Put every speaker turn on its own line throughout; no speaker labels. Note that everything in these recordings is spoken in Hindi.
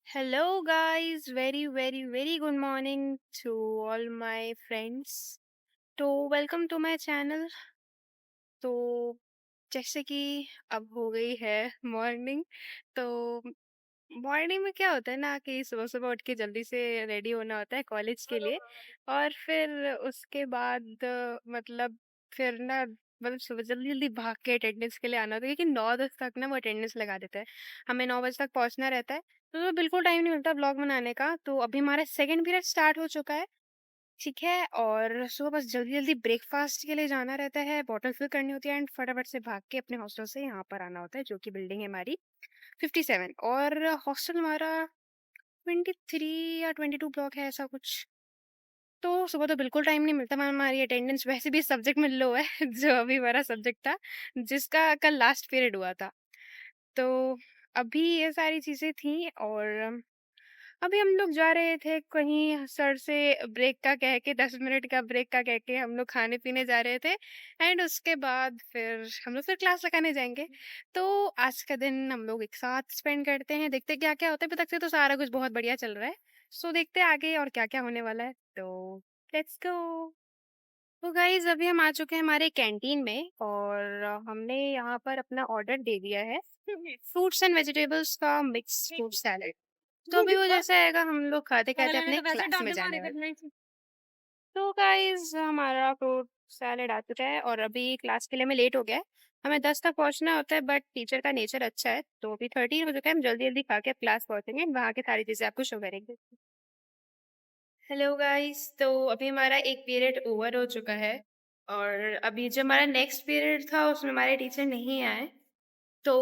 Hello, guys. Very, very, very good morning to all my friends. तो वेलकम टू माय चैनल। तो जैसे कि अब हो गई है मॉर्निंग। तो मॉर्निंग में क्या होता है ना कि सुबह सुबह उठ के जल्दी से रेडी होना होता है कॉलेज के लिए। और फिर उसके बाद फिर ना सुबह जल्दी जल्दी भाग के अटेंडेंस के लिए आना होता है, क्योंकि 9 10 तक ना वो अटेंडेंस लगा देता है। हमें 9 बजे तक पहुंचना रहता है। तो बिल्कुल टाइम नहीं मिलता ब्लॉग बनाने का। तो अभी हमारा सेकंड पीरियड स्टार्ट हो चुका है। ठीक है, और सुबह बस जल्दी जल्दी ब्रेकफास्ट के लिए जाना रहता है, बॉटल फिल करनी होती है एंड फटाफट से भाग के अपने हॉस्टल से यहाँ पर आना होता है, जो कि बिल्डिंग है हमारी 57। और हॉस्टल हमारा 23 या 22 ब्लॉक है, ऐसा कुछ। तो सुबह तो बिल्कुल टाइम नहीं मिलता मैम। हमारी अटेंडेंस वैसे भी सब्जेक्ट में लो है जो अभी हमारा सब्जेक्ट था, जिसका कल लास्ट पीरियड हुआ था। तो अभी ये सारी चीज़ें थी। और अभी हम लोग जा रहे थे कहीं, सर से ब्रेक का कह के, 10 मिनट का ब्रेक का कह के हम लोग खाने पीने जा रहे थे। एंड उसके बाद फिर हम लोग फिर क्लास लगाने जाएंगे। तो आज का दिन हम लोग एक साथ स्पेंड करते हैं, देखते क्या क्या होता है। अभी तक से तो सारा कुछ बहुत बढ़िया चल रहा है। सो देखते हैं आगे और क्या क्या होने वाला है। तो लेट्स गो। तो गाइज अभी हम आ चुके हैं हमारे कैंटीन में, और हमने यहाँ पर अपना ऑर्डर दे दिया है, फ्रूट्स एंड वेजिटेबल्स का मिक्स फ्रूट सैलेड। तो अभी वो जैसे आएगा हम लोग खाते खाते अपने क्लास में जाने वाले। तो गाइज हमारा फ्रूट सैलेड आ चुका है, और अभी क्लास के लिए हमें लेट हो गया है। हमें 10 तक पहुंचना होता है, बट टीचर का नेचर अच्छा है, तो अभी 13 हो चुका है। हम जल्दी जल्दी खा के क्लास पहुंचेंगे, वहाँ की सारी चीजें आपको शो करेंगे। हेलो गाइस, तो अभी हमारा एक पीरियड ओवर हो चुका है, और अभी जो हमारा नेक्स्ट पीरियड था उसमें हमारे टीचर नहीं आए। तो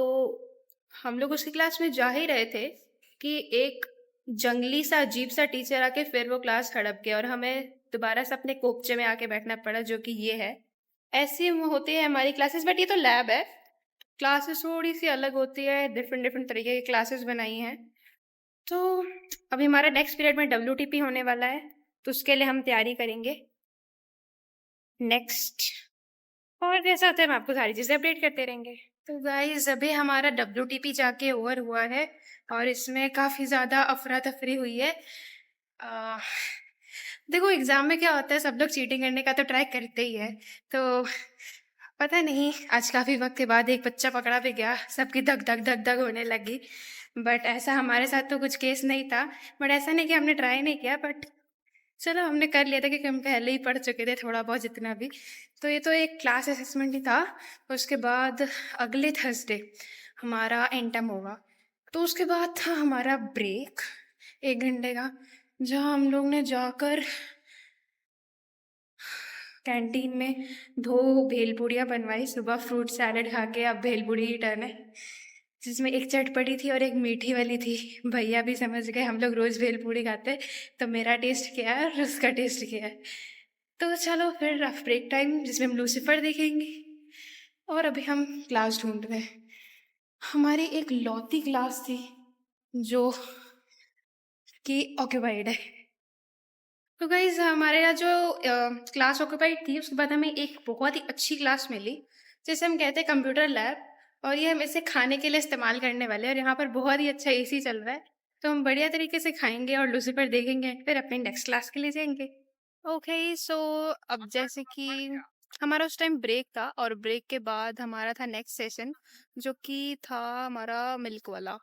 हम लोग उसकी क्लास में जा ही रहे थे कि एक जंगली सा अजीब सा टीचर आके फिर वो क्लास हड़प गया, और हमें दोबारा से अपने कोपचे में आके बैठना पड़ा, जो कि ये है। ऐसी होती है हमारी क्लासेस, बट ये तो लैब है। क्लासेस थोड़ी सी अलग होती है, डिफरेंट डिफरेंट तरीके की क्लासेस बनाई हैं। तो अभी हमारा नेक्स्ट पीरियड में WTP होने वाला है, तो उसके लिए हम तैयारी करेंगे नेक्स्ट। और जैसा होता है हम आपको सारी चीज़ें अपडेट करते रहेंगे। तो गाइज अभी हमारा WTP जाके ओवर हुआ है, और इसमें काफ़ी ज़्यादा अफरा तफरी हुई है। आ, देखो एग्जाम में क्या होता है, सब लोग चीटिंग करने का तो ट्राई करते ही है। तो पता नहीं, आज काफ़ी वक्त के बाद एक बच्चा पकड़ा भी गया, सबकी धक धक धक धक होने लगी। बट ऐसा हमारे साथ तो कुछ केस नहीं था। बट ऐसा नहीं कि हमने ट्राई नहीं किया, बट चलो हमने कर लिया था, क्योंकि हम पहले ही पढ़ चुके थे थोड़ा बहुत जितना भी। तो ये तो एक क्लास असेसमेंट ही था। उसके बाद अगले थर्सडे हमारा एंटम होगा। तो उसके बाद था हमारा ब्रेक 1 घंटे का, जहाँ हम लोग ने जाकर कैंटीन में 2 भेलपूड़ियाँ बनवाई। सुबह फ्रूट सैलेड खा के अब भेलपूड़ी ही टर्न है, जिसमें एक चटपटी थी और एक मीठी वाली थी। भैया भी समझ गए हम लोग रोज़ भेलपूड़ी खाते हैं, तो मेरा टेस्ट क्या है और उसका टेस्ट क्या है। तो चलो फिर अब ब्रेक टाइम, जिसमें हम लूसीफर देखेंगे। और अभी हम क्लास ढूंढ रहे हैं। हमारी एक लौती क्लास थी जो कि ऑक्यूपाइड है। तो गाइज हमारे यहाँ जो क्लास ऑक्यूपाइड थी, उसके बाद हमें एक बहुत ही अच्छी क्लास मिली, जिसे हम कहते हैं कंप्यूटर लैब। और ये हम इसे खाने के लिए इस्तेमाल करने वाले हैं, और यहाँ पर बहुत ही अच्छा AC चल रहा है। तो हम बढ़िया तरीके से खाएंगे और लूसीफर देखेंगे, फिर अपने नेक्स्ट क्लास के लिए जाएंगे। ओके, सो अब जैसे कि हमारा उस टाइम ब्रेक था, और ब्रेक के बाद हमारा था नेक्स्ट सेशन, जो कि था हमारा मिल्क वाला।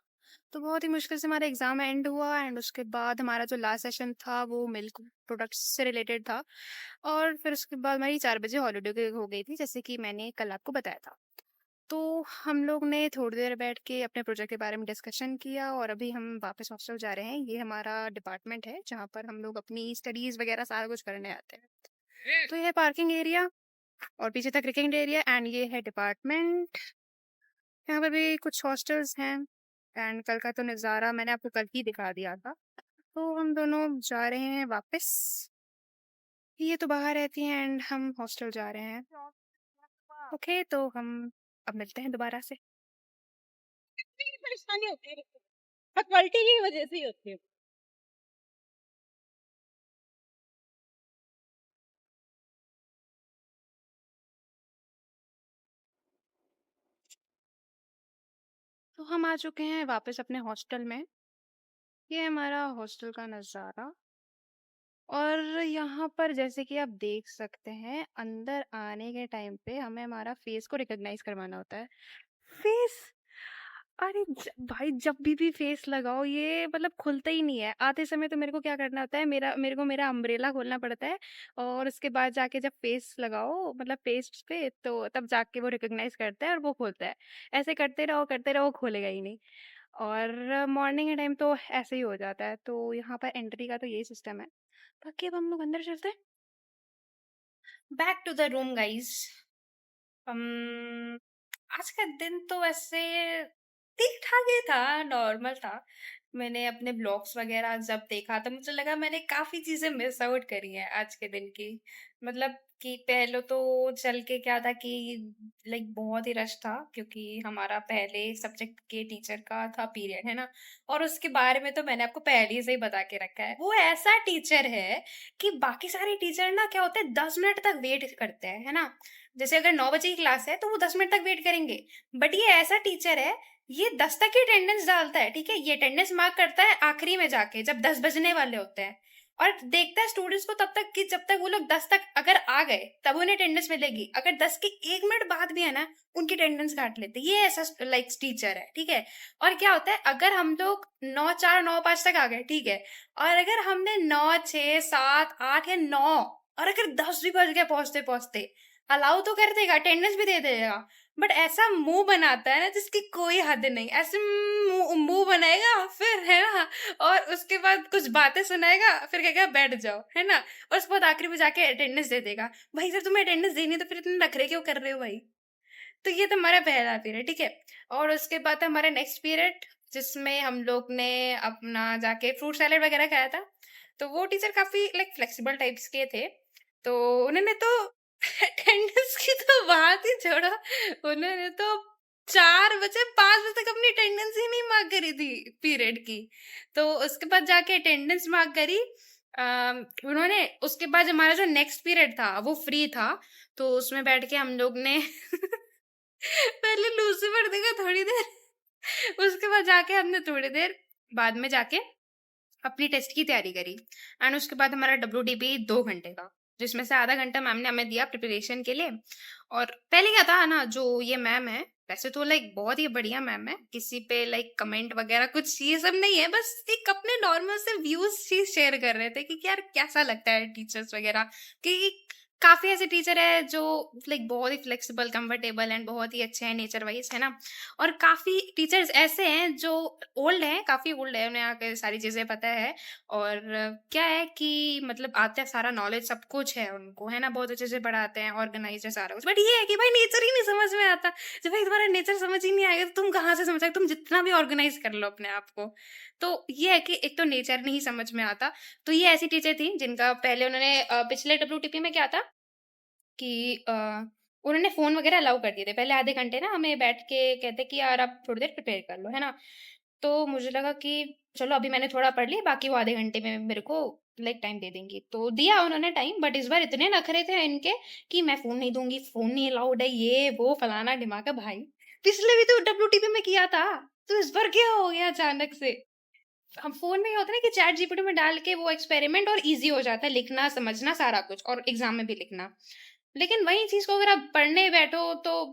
तो बहुत ही मुश्किल से हमारा एग्ज़ाम एंड हुआ, एंड उसके बाद हमारा जो लास्ट सेशन था वो मिल्क प्रोडक्ट्स से रिलेटेड था। और फिर उसके बाद हमारी 4 बजे हॉलीडे हो गई थी, जैसे कि मैंने कल आपको बताया था। तो हम लोग ने थोड़ी देर बैठ के अपने प्रोजेक्ट के बारे में डिस्कशन किया, और अभी हम वापस हॉस्टल जा रहे हैं। ये हमारा डिपार्टमेंट है, जहाँ पर हम लोग अपनी स्टडीज़ वगैरह सारा कुछ करने आते हैं। तो ये है पार्किंग एरिया, और पीछे था क्रिकेट एरिया, एंड ये है डिपार्टमेंट। यहाँ पर भी कुछ हॉस्टल्स हैं, एंड कल का तो नज़ारा मैंने आपको कल ही दिखा दिया था। तो हम दोनों जा रहे हैं वापस। ये तो बाहर रहती हैं एंड हम हॉस्टल जा रहे हैं। ओके, तो हम अब मिलते हैं दोबारा से।
की परेशानी होती है, फैकल्टी की वजह से ही होती है।
तो हम आ चुके हैं वापस अपने हॉस्टल में। ये है हमारा हॉस्टल का नज़ारा। और यहाँ पर जैसे कि आप देख सकते हैं, अंदर आने के टाइम पे हमें हमारा फेस को रिकॉग्नाइज करवाना होता है। फेस, अरे भाई जब भी फेस लगाओ ये मतलब खुलता ही नहीं है। आते समय तो मेरे को क्या करना होता है, मेरा अम्ब्रेला खोलना पड़ता है। और उसके बाद जाके जब फेस लगाओ मतलब फेस पे, तो तब जाके वो रिकॉग्नाइज करता है और वो खोलता है। ऐसे करते रहो, खोलेगा ही नहीं। और मॉर्निंग के टाइम तो ऐसे ही हो जाता है। तो यहाँ पर एंट्री का तो यही सिस्टम है। बाकी अब हम लोग अंदर चलते हैं। Back to the room guys. आज का दिन तो वैसे ठीक ठाक ही था, नॉर्मल था। मैंने अपने ब्लॉग्स वगैरह जब देखा तो मुझे लगा मैंने काफी चीजें मिस आउट करी हैं आज के दिन की। मतलब कि पहले तो चल के क्या था कि लाइक बहुत ही रश था, क्योंकि हमारा पहले सब्जेक्ट के टीचर का था पीरियड, है ना। और उसके बारे में तो मैंने आपको पहले से ही बता के रखा है, वो ऐसा टीचर है कि बाकी सारे टीचर ना क्या होते हैं 10 मिनट तक वेट करते हैं, है ना। जैसे अगर 9 बजे की क्लास है तो वो 10 मिनट तक वेट करेंगे। बट ये ऐसा टीचर है, ये 10 तक ही अटेंडेंस डालता है, ठीक है। ये अटेंडेंस मार्क करता है आखिरी में जाके जब 10 बजने वाले होते हैं। और देखता है स्टूडेंट्स को तब तक कि जब तक वो लोग 10 तक अगर आ गए तब उन्हें अटेंडेंस मिलेगी, अगर 10 के 1 मिनट बाद भी है ना उनकी अटेंडेंस काट लेते हैं। ये ऐसा लाइक टीचर है, ठीक है। और क्या होता है, अगर हम लोग 9:04 9:05 तक आ गए, ठीक है। और अगर हमने 9 6 7 8 या 9, और अगर 10 भी बज गए पहुंचते पहुंचते, अलाउ तो कर देगा, अटेंडेंस भी दे देगा। बट ऐसा मुंह बनाता है ना जिसकी कोई हद नहीं, ऐसे मुंह मुंह बनाएगा फिर, है ना। और उसके बाद कुछ बातें सुनाएगा, फिर कहेगा बैठ जाओ, है ना। और उसके बाद आखिरी में जाके अटेंडेंस दे देगा। भाई जब तुम्हें अटेंडेंस देनी है तो फिर इतने नखरे क्यों कर रहे हो भाई। तो ये तो हमारा पहला पीरियड, ठीक है। और उसके बाद हमारा नेक्स्ट पीरियड, जिसमें हम लोग ने अपना जाके फ्रूट सैलेड वगैरह खाया था। तो वो टीचर काफी लाइक फ्लेक्सिबल टाइप्स के थे। तो उन्होंने तो अटेंडेंस की तो बात ही छोड़ो, उन्होंने तो 4 बजे 5 बजे तक अपनी अटेंडेंस ही नहीं मार्क करी थी पीरियड की। तो उसके बाद जाके अटेंडेंस मार्क करी। उन्होंने उसके बाद हमारा जो नेक्स्ट पीरियड था वो फ्री था। तो उसमें बैठ के हम लोग ने पहले लूसीफर देखा थोड़ी देर, उसके बाद जाके हमने थोड़ी देर बाद में जाके अपनी टेस्ट की तैयारी करी। एंड उसके बाद हमारा WTP 2 घंटे का, जिसमें से आधा घंटा मैम ने हमें दिया प्रिपरेशन के लिए। और पहले क्या था ना, जो ये मैम है वैसे तो लाइक बहुत ही बढ़िया मैम है, किसी पे लाइक कमेंट वगैरह कुछ ये सब नहीं है, बस एक अपने नॉर्मल से व्यूज चीज शेयर कर रहे थे कि यार कैसा लगता है टीचर्स वगैरह। कि काफी ऐसे टीचर है जो लाइक बहुत ही फ्लेक्सिबल कंफर्टेबल एंड बहुत ही अच्छे हैं नेचर वाइज, है ना। और काफी टीचर्स ऐसे हैं जो ओल्ड हैं, काफी ओल्ड है, उन्हें आके सारी चीजें पता है। और क्या है कि मतलब आता है सारा नॉलेज, सब कुछ है उनको, है ना। बहुत अच्छे से पढ़ाते हैं, ऑर्गेनाइज है सारा कुछ। बट ये है कि भाई नेचर ही नहीं समझ में आता। जब भाई तुम्हारा नेचर समझ ही नहीं आएगा तो तुम कहाँ से समझ, तुम जितना भी ऑर्गेनाइज कर लो अपने आप को। तो ये है कि एक तो नेचर नहीं समझ में आता। तो ये ऐसी टीचर थी जिनका पहले उन्होंने पिछले WTP में क्या था कि उन्होंने फ़ोन वगैरह अलाउ कर दिए थे। पहले आधे घंटे ना हमें बैठ के कहते कि यार आप थोड़ी देर प्रिपेयर कर लो, है ना। तो मुझे लगा कि चलो अभी मैंने थोड़ा पढ़ लिया, बाकी वो आधे घंटे में मेरे को लाइक टाइम दे देंगी। तो दिया उन्होंने टाइम, बट इस बार इतने नखरे थे इनके कि मैं फ़ोन नहीं दूंगी, फ़ोन नहीं अलाउड है, ये वो फलाना ढिमाका। भाई पिछले भी तो WTP में किया था, तो इस बार क्या हो गया अचानक से। हम फोन में ये होता है ना कि चैट जीपीटी में डाल के वो एक्सपेरिमेंट और इजी हो जाता है, लिखना समझना सारा कुछ, और एग्जाम में भी लिखना। लेकिन वही चीज को अगर आप पढ़ने बैठो तो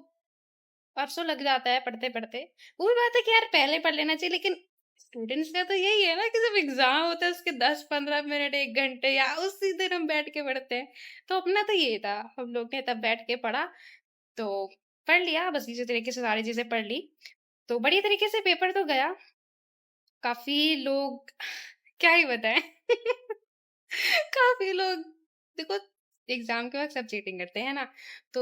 परसों लग जाता है पढ़ते पढ़ते। वो भी बात है कि यार पहले पढ़ लेना चाहिए, लेकिन स्टूडेंट्स का तो यही है ना कि जब एग्जाम होता है उसके 10 15 मिनट 1 घंटे या उसी दिन हम बैठ के पढ़ते हैं। तो अपना तो ये था, हम लोग ने तब बैठ के पढ़ा। तो पढ़ लिया, बस इसी तरीके से सारी चीजें पढ़ ली। तो बड़ी तरीके से पेपर तो गया। काफी लोग क्या ही बताएं काफी लोग, देखो एग्जाम के वक्त सब चीटिंग करते हैं ना। तो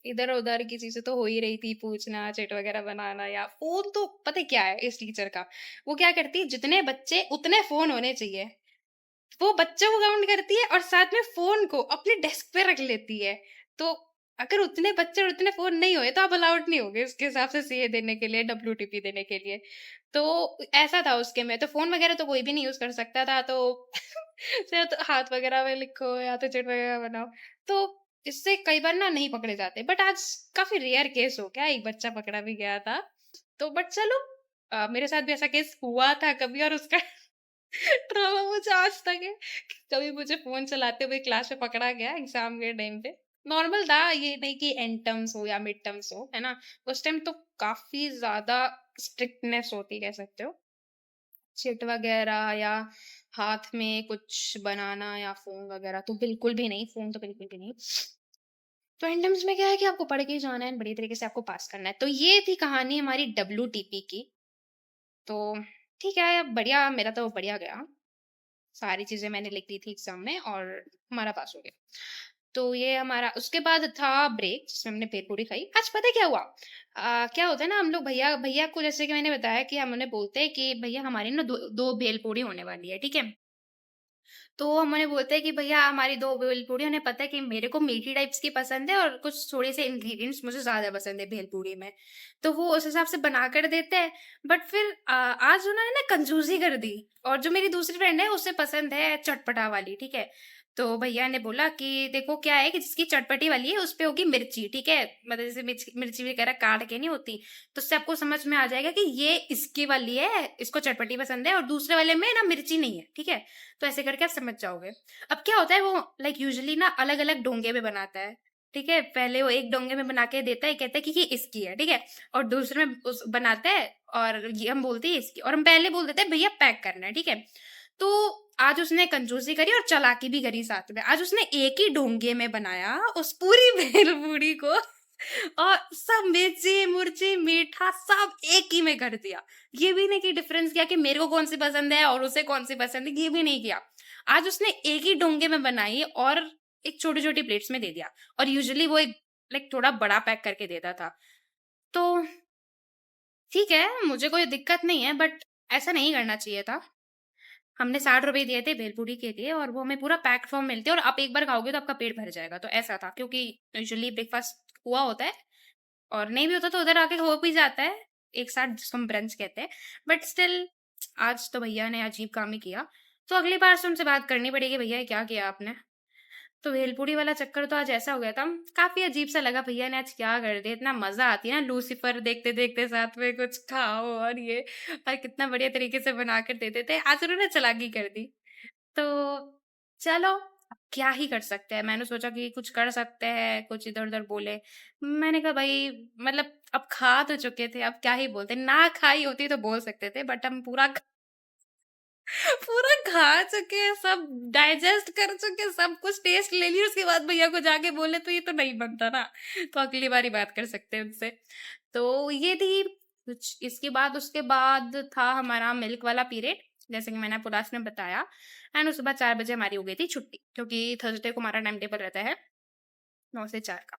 इधर उधर की चीजें तो हो ही रही थी, पूछना चेट वगैरह बनाना, या फोन तो पता है क्या है इस टीचर का। वो क्या करती है, जितने बच्चे उतने फोन होने चाहिए, वो बच्चों को काउंट करती है और साथ में फोन को अपने डेस्क पे रख लेती है। तो अगर उतने बच्चे और उतने फोन नहीं हुए तो आप अलाउड नहीं होगे उसके हिसाब से सीए देने के लिए, WTP देने के लिए। तो ऐसा था उसके में, तो फोन वगैरह तो कोई भी नहीं यूज कर सकता था। तो या तो हाथ वगैरह में लिखो या तो चिट वगैरह बनाओ। तो इससे कई बार ना नहीं पकड़े जाते, बट आज काफी रेयर केस हो गया, एक बच्चा पकड़ा भी गया था। तो बट चलो, मेरे साथ भी ऐसा केस हुआ था कभी, और उसका
ट्रॉमा मुझे आज तक है कि कभी मुझे फ़ोन चलाते हुए क्लास में पकड़ा गया एग्ज़ाम के टाइम पे। नॉर्मल था, ये नहीं कि एंड टर्म्स हो या मिड टर्म्स हो, है ना? उस टाइम तो काफ़ी ज़्यादा स्ट्रिक्टनेस होती कह सकते हो। चिट वगैरह या हाथ में कुछ बनाना या फ़ोन वगैरह तो बिल्कुल भी नहीं, फ़ोन तो बिल्कुल भी नहीं। तो एंड टर्म्स में क्या है कि आपको पढ़ के ही जाना है, बढ़िया तरीके से आपको पास करना है। तो ये थी कहानी हमारी डब्ल्यूटीपी की। तो ठीक है, बढ़िया मेरा तो बढ़िया गया। सारी चीज़ें मैंने लिख दी थी एग्ज़ाम में और हमारा पास हो गया। तो ये हमारा उसके बाद था ब्रेक जिसमें हमने भेलपूरी खाई। आज पता है क्या हुआ? क्या होता है ना हम लोग भैया भैया को जैसे कि मैंने बताया कि हम उन्हें बोलते हैं कि भैया हमारी ना 2 भेलपूरी होने वाली है, ठीक है? तो हम उन्हें बोलते हैं कि भैया हमारी 2 भेलपूरी उन्हें पता है कि मेरे को मीठी टाइप्स की पसंद है और कुछ थोड़े-से इंग्रीडिएंट्स मुझे ज़्यादा पसंद है भेलपूरी में। तो वो उस हिसाब से बना कर देते हैं। बट फिर आज उन्होंने ना कंजूसी कर दी और जो मेरी दूसरी फ्रेंड है उसे पसंद है चटपटा वाली, ठीक है? तो भैया ने बोला कि देखो क्या है कि जिसकी चटपटी वाली है उस पे होगी मिर्ची, ठीक है? मतलब जैसे मिर्ची वगैरह काट के नहीं होती, तो उससे आपको समझ में आ जाएगा कि ये इसकी वाली है, इसको चटपटी पसंद है और दूसरे वाले में ना मिर्ची नहीं है, ठीक है? तो ऐसे करके आप समझ जाओगे। अब क्या होता है वो लाइक यूजुअली ना अलग-अलग डोंगे में बनाता है, ठीक है? पहले वो एक डोंगे में बना के देता है, कहता है कि ये इसकी है, ठीक है? और दूसरे में उस बनाता है और ये हम बोलते हैं इसकी और हम पहले बोल देते हैं भैया पैक करना है, ठीक है? तो आज उसने कंजूसी करी और चालाकी भी करी साथ में। आज उसने एक ही डोंगे में बनाया उस पूरी भेलपूरी को और सब मिर्ची-मुर्ची, मीठा सब एक ही में कर दिया। ये भी नहीं कि डिफरेंस किया कि मेरे को कौन-सी पसंद है और उसे कौन-सी पसंद है, ये भी नहीं किया। आज उसने एक ही डोंगे में बनाई और एक छोटी-छोटी प्लेट्स में दे दिया और यूजुअली वो एक लाइक थोड़ा बड़ा पैक करके देता था। तो ठीक है, मुझे कोई दिक्कत नहीं है बट ऐसा नहीं करना चाहिए था। हमने ₹60 दिए थे भेलपूरी के लिए और वो हमें पूरा पैक्ड फॉर्म मिलती है और आप एक बार खाओगे तो आपका पेट भर जाएगा, तो ऐसा था क्योंकि यूजुअली ब्रेकफास्ट हुआ होता है और नहीं भी होता तो उधर आके हो भी जाता है, एक साथ जिसको हम ब्रंच कहते हैं। बट स्टिल आज तो भैया ने अजीब काम ही किया, तो अगली बार से उनसे बात करनी पड़ेगी, भैया ये क्या किया आपने? तो भेलपूरी वाला चक्कर तो आज ऐसा हो गया था, काफ़ी अजीब-सा लगा भैया ने आज क्या कर दिया, इतना मज़ा आती है ना लूसीफर देखते-देखते साथ में कुछ खाओ और ये और कितना बढ़िया तरीके से बना कर देते थे, आज उन्होंने चालाकी कर दी। तो चलो, अब क्या ही कर सकते हैं, मैंने सोचा कि कुछ कर सकते हैं, कुछ इधर-उधर बोले। मैंने कहा भाई मतलब अब खा तो चुके थे, अब क्या ही बोलते, ना खाई होती तो बोल सकते थे बट हम पूरा पूरा खा चुके हैं, सब डाइजेस्ट कर चुके हैं, सब कुछ टेस्ट ले लिया, उसके बाद भैया को जाके बोले तो ये तो नहीं बनता ना, तो अगली बार ही बात कर सकते हैं उनसे। तो ये थी कुछ इसके बाद उसके बाद था हमारा मिल्क वाला पीरियड, जैसे कि मैंने आपको लास्ट में बताया एंड उसके बाद 4 बजे हमारी हो गई थी छुट्टी, क्योंकि थर्सडे को हमारा टाइम टेबल रहता है 9 से 4 का।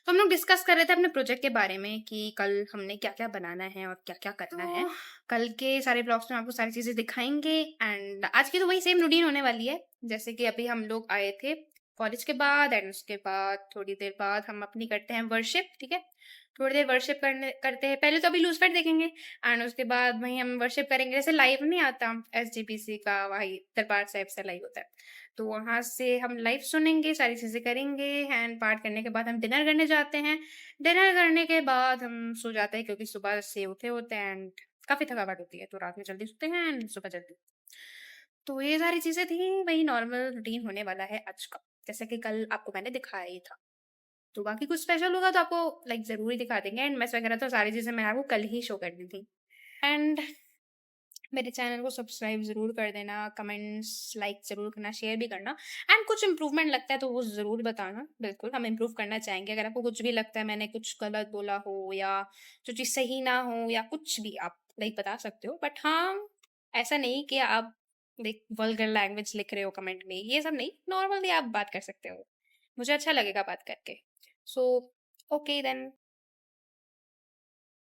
तो हम लोग डिस्कस कर रहे थे अपने प्रोजेक्ट के बारे में कि कल हमने क्या-क्या बनाना है और क्या-क्या करना है। कल के सारे ब्लॉग्स में आपको सारी चीज़ें दिखाएँगे एंड आज की तो वही सेम रूटीन होने वाली है। जैसे कि अभी हम लोग आए थे कॉलेज के बाद एंड उसके बाद थोड़ी देर बाद हम अपनी करते हैं वर्शिप, ठीक है? थोड़ी देर वर्शिप करने करते हैं। पहले तो अभी लूज़ फाइट देखेंगे एंड उसके बाद वहीं हम वर्शिप करेंगे। जैसे लाइव नहीं आता एसजीपीसी का वही दरबार साहिब से लाइव होता है। तो वहाँ से हम लाइव सुनेंगे, सारी चीज़ें करेंगे एंड पाठ करने के बाद हम डिनर करने जाते हैं। डिनर करने के बाद हम सो जाते हैं क्योंकि सुबह से उठे होते हैं एंड काफ़ी थकावट होती है, तो रात में जल्दी सोते हैं एंड सुबह जल्दी। तो ये सारी चीज़ें थी, वही नॉर्मल रूटीन होने वाला है आज का। जैसे कि कल आपको मैंने दिखाया ही था। तो बाकी कुछ स्पेशल होगा तो आपको लाइक ज़रूर ही दिखा देंगे एंड मेस वगैरह तो सारी चीज़ें मैंने आपको कल ही शो कर दी थी। एंड मेरे चैनल को सब्सक्राइब ज़रूर कर देना, कमेंट्स, लाइक ज़रूर करना, शेयर भी करना एंड कुछ इम्प्रूवमेंट लगता है तो वो ज़रूर बताना। बिल्कुल, हम इम्प्रूव करना चाहेंगे। अगर आपको कुछ भी लगता है मैंने कुछ गलत बोला हो या जो चीज़ सही ना हो या कुछ भी आप लाइक बता सकते हो। बट हाँ, ऐसा नहीं कि आप लाइक वल्गर लैंग्वेज लिख रहे हो कमेंट में, ये सब नहीं, नॉर्मली आप बात कर सकते हो। मुझे अच्छा लगेगा बात करके। So okay then